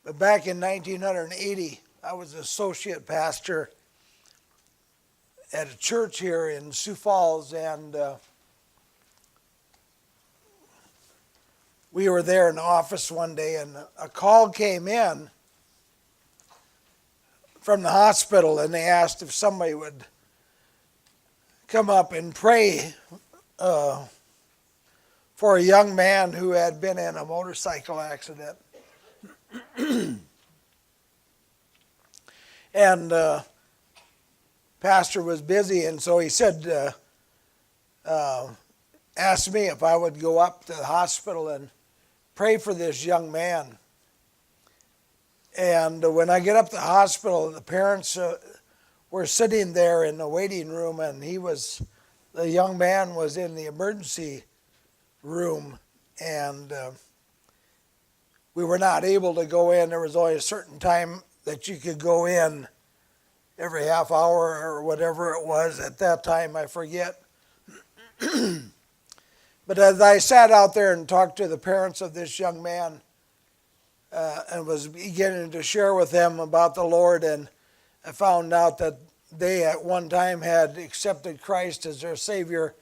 But back in 1980, I was associate pastor at a church here in Sioux Falls, and we were there in the office one day, and a call came in from the hospital, and they asked if somebody would come up and pray for a young man who had been in a motorcycle accident. And pastor was busy, and so he said, asked me if I would go up to the hospital and pray for this young man. And when I get up to the hospital, the parents were sitting there in the waiting room, and the young man was in the emergency room, and we were not able to go in. There was only a certain time that you could go in, every half hour or whatever it was at that time, I forget. But as I sat out there and talked to the parents of this young man and was beginning to share with them about the Lord, and I found out that they at one time had accepted Christ as their Savior,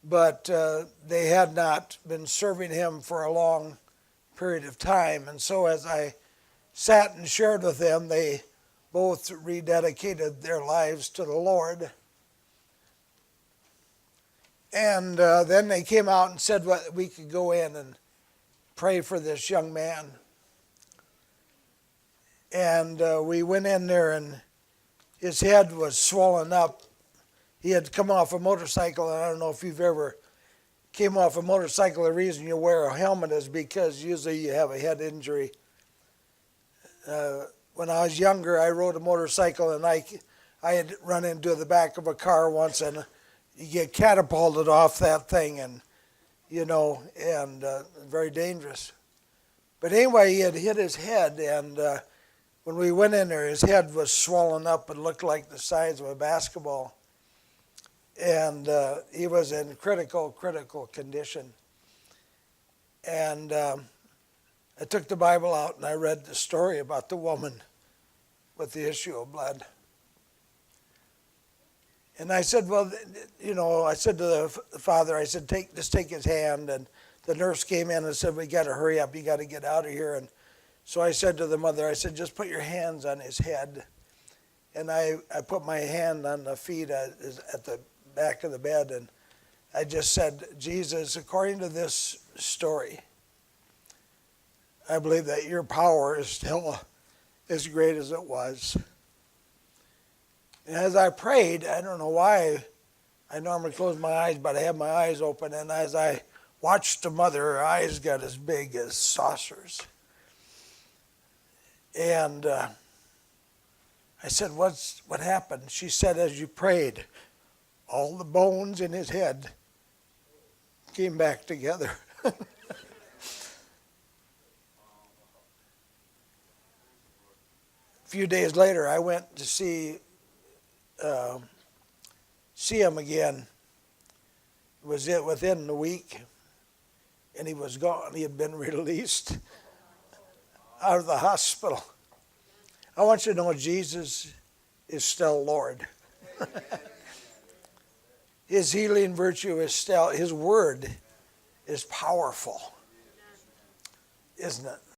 but they had not been serving Him for a long period of time. And so as I sat and shared with them, they both rededicated their lives to the Lord. And then they came out and said what we could go in and pray for this young man. And we went in there, and his head was swollen up. He had come off a motorcycle, and I don't know if you've ever came off a motorcycle. The reason you wear a helmet is because usually you have a head injury. When I was younger, I rode a motorcycle, and I had run into the back of a car once, and you get catapulted off that thing, and very dangerous. But anyway, he had hit his head, and when we went in there, his head was swollen up and looked like the size of a basketball. And he was in critical condition. And I took the Bible out and I read the story about the woman with the issue of blood. And I said, well, I said to the father, I said, just take his hand. And the nurse came in and said, we got to hurry up. You got to get out of here. And so I said to the mother, I said, just put your hands on his head. And I put my hand on the feet at the back of the bed, and I just said, Jesus, according to this story, I believe that your power is still as great as it was. And as I prayed, I don't know why, I normally close my eyes, but I had my eyes open, and as I watched the mother, her eyes got as big as saucers. And I said, what happened? She said, as you prayed, all the bones in his head came back together. A few days later, I went to see him again. It was within the week, and he was gone. He had been released out of the hospital. I want you to know Jesus is still Lord. His healing virtue is still, His word is powerful, isn't it?